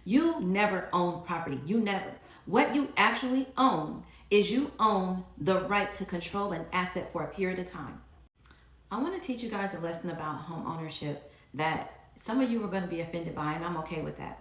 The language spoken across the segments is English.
You never own property. You never. What you actually own is you own the right to control an asset for a period of time. I want to teach you guys a lesson about home ownership that some of you are going to be offended by, and I'm okay with that.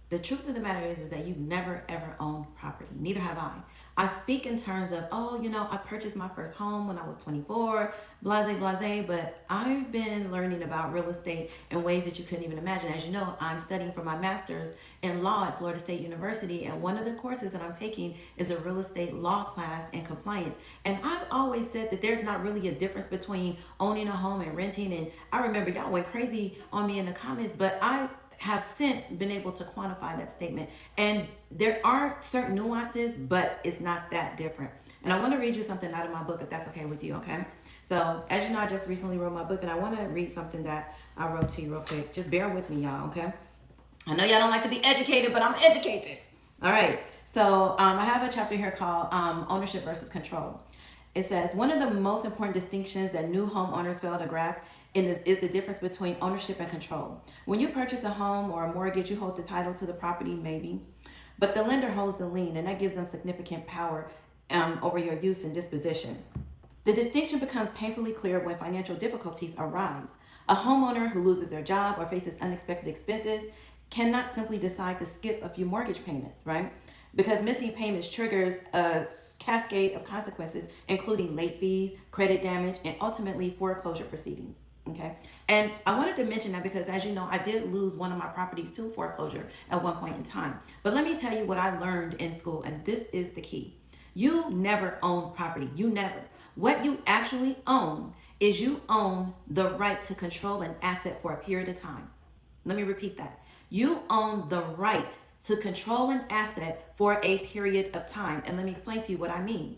The truth of the matter is that you've never ever owned property. Neither have I. I speak in terms of, oh, I purchased my first home when I was 24, blase, blase, but I've been learning about real estate in ways that you couldn't even imagine. As you know, I'm studying for my master's in law at Florida State University, and one of the courses that I'm taking is a real estate law class and compliance. And I've always said that there's not really a difference between owning a home and renting. And I remember y'all went crazy on me in the comments, but I have since been able to quantify that statement. And there are certain nuances, but it's not that different. And I want to read you something out of my book, if that's okay with you, okay? So, as you know, I just recently wrote my book, and I want to read something that I wrote to you real quick. Just bear with me, y'all, okay? I know y'all don't like to be educated, but I'm educated. All right. So, I have a chapter here called Ownership versus Control. It says, one of the most important distinctions that new homeowners fail to grasp is the difference between ownership and control. When you purchase a home or a mortgage, you hold the title to the property, maybe, but the lender holds the lien, and that gives them significant power over your use and disposition. The distinction becomes painfully clear when financial difficulties arise. A homeowner who loses their job or faces unexpected expenses cannot simply decide to skip a few mortgage payments, right? Because missing payments triggers a cascade of consequences, including late fees, credit damage, and ultimately foreclosure proceedings. Okay. And I wanted to mention that because, as you know, I did lose one of my properties to foreclosure at one point in time. But let me tell you what I learned in school, and this is the key. You never own property. You never. What you actually own is you own the right to control an asset for a period of time. Let me repeat that. You own the right to control an asset for a period of time. And let me explain to you what I mean.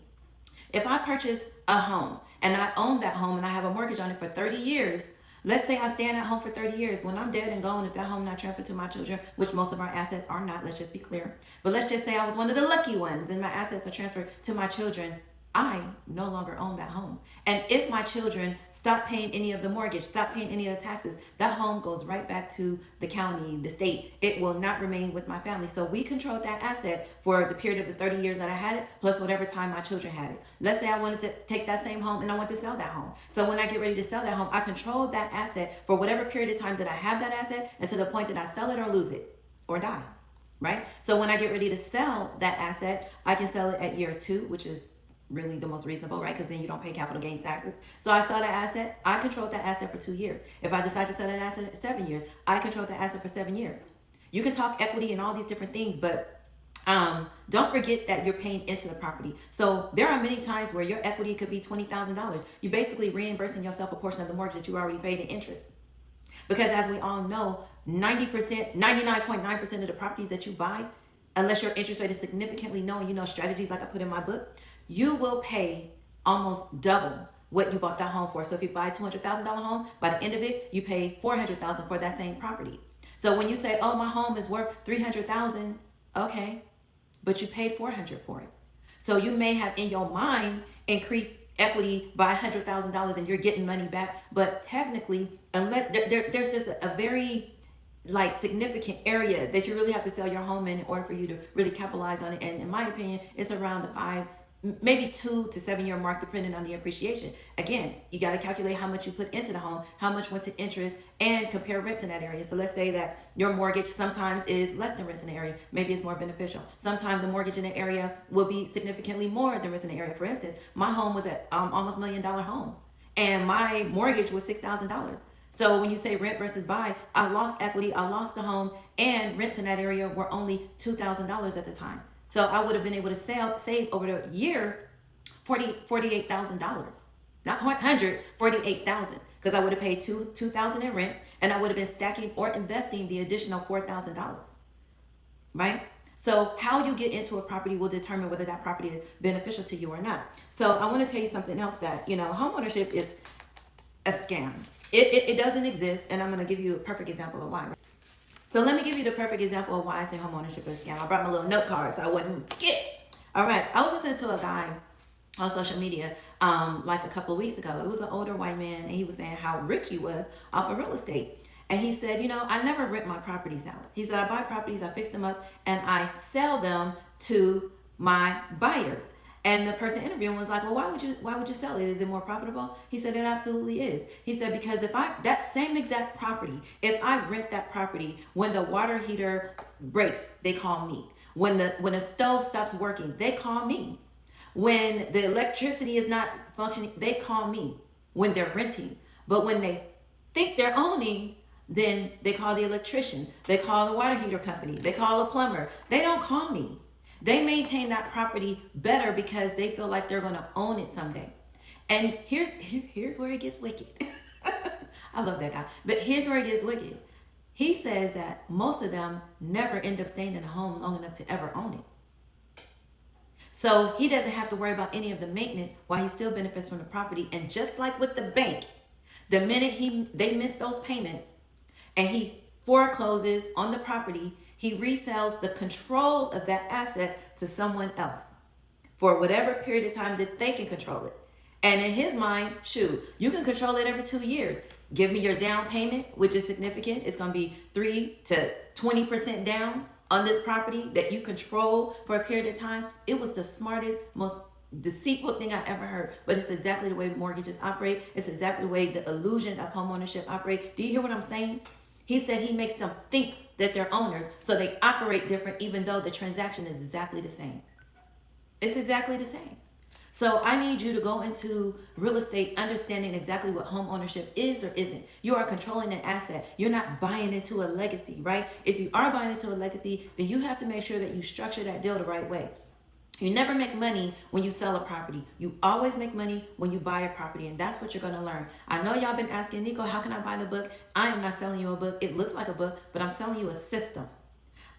If I purchase a home and I own that home and I have a mortgage on it for 30 years, let's say I stay in that home for 30 years. When I'm dead and gone, if that home not transferred to my children, which most of our assets are not, let's just be clear. But let's just say I was one of the lucky ones and my assets are transferred to my children. I no longer own that home. And if my children stop paying any of the mortgage, stop paying any of the taxes, that home goes right back to the county, the state. It will not remain with my family. So we controlled that asset for the period of the 30 years that I had it, plus whatever time my children had it. Let's say I wanted to take that same home and I want to sell that home. So when I get ready to sell that home, I control that asset for whatever period of time that I have that asset, and to the point that I sell it or lose it or die, right? So when I get ready to sell that asset, I can sell it at year 2, which is really the most reasonable, right? Because then you don't pay capital gains taxes. So I sell that asset. I control that asset for 2 years. If I decide to sell that asset at 7 years, I control that asset for 7 years. You can talk equity and all these different things, but don't forget that you're paying into the property. So there are many times where your equity could be $20,000. You're basically reimbursing yourself a portion of the mortgage that you already paid in interest. Because as we all know, 90%, 99.9% of the properties that you buy, unless your interest rate is significantly low, and you know strategies like I put in my book, you will pay almost double what you bought that home for. So if you buy a $200,000 home, by the end of it, you pay $400,000 for that same property. So when you say, "Oh, my home is worth $300,000," okay, but you paid $400,000 for it. So you may have in your mind increased equity by $100,000 and you're getting money back, but technically, unless there's just a very significant area that you really have to sell your home in order for you to really capitalize on it. And in my opinion, it's around the 5, maybe 2 to 7 year mark, depending on the appreciation. Again, you got to calculate how much you put into the home, how much went to interest, and compare rents in that area. So let's say that your mortgage sometimes is less than rents in the area. Maybe it's more beneficial. Sometimes the mortgage in the area will be significantly more than rents in the area. For instance, my home was at almost $1 million home, and my mortgage was $6,000. So when you say rent versus buy, I lost equity, I lost the home, and rents in that area were only $2,000 at the time. So I would have been able to save over the year $48,000, not 148,000, because I would have paid $2,000 in rent, and I would have been stacking or investing the additional $4,000, right? So how you get into a property will determine whether that property is beneficial to you or not. So I want to tell you something else, that home ownership is a scam. It doesn't exist, and I'm going to give you a perfect example of why. So let me give you the perfect example of why I say home ownership is a scam. I brought my little note card so I wouldn't forget. All right, I was listening to a guy on social media like a couple of weeks ago. It was an older white man, and he was saying how rich he was off of real estate. And he said, I never rent my properties out. He said, I buy properties, I fix them up, and I sell them to my buyers. And the person interviewing was like, well, why would you sell it? Is it more profitable? He said, it absolutely is. He said, because that same exact property, if I rent that property, when the water heater breaks, they call me. When the stove stops working, they call me. When the electricity is not functioning, they call me when they're renting. But when they think they're owning, then they call the electrician. They call the water heater company. They call a plumber. They don't call me. They maintain that property better because they feel like they're going to own it someday. And here's where it gets wicked. I love that guy. But here's where it gets wicked. He says that most of them never end up staying in a home long enough to ever own it. So he doesn't have to worry about any of the maintenance while he still benefits from the property. And just like with the bank, the minute they miss those payments and he forecloses on the property, he resells the control of that asset to someone else for whatever period of time that they can control it. And in his mind, shoot, you can control it every 2 years. Give me your down payment, which is significant. It's going to be 3 to 20% down on this property that you control for a period of time. It was the smartest, most deceitful thing I ever heard, but it's exactly the way mortgages operate. It's exactly the way the illusion of homeownership operate. Do you hear what I'm saying? He said he makes them think that they're owners, so they operate different even though the transaction is exactly the same. It's exactly the same. So I need you to go into real estate understanding exactly what home ownership is or isn't. You are controlling an asset. You're not buying into a legacy, right? If you are buying into a legacy, then you have to make sure that you structure that deal the right way. You never make money when you sell a property. You always make money when you buy a property, and that's what you're going to learn. I know y'all been asking, Nico, how can I buy the book? I am not selling you a book. It looks like a book, but I'm selling you a system.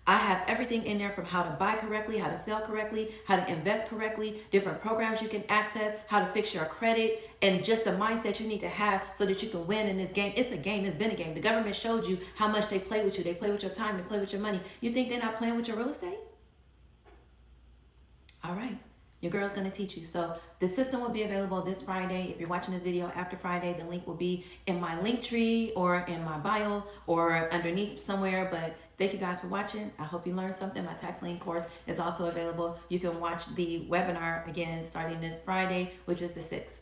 I have everything in there from how to buy correctly, how to sell correctly, how to invest correctly, different programs you can access, how to fix your credit, and just the mindset you need to have so that you can win in this game. It's a game. It's been a game. The government showed you how much they play with you. They play with your time. They play with your money. You think they're not playing with your real estate? All right. Your girl's going to teach you. So the system will be available this Friday. If you're watching this video after Friday, the link will be in my link tree or in my bio or underneath somewhere. But thank you guys for watching. I hope you learned something. My tax lien course is also available. You can watch the webinar again starting this Friday, which is the 6th.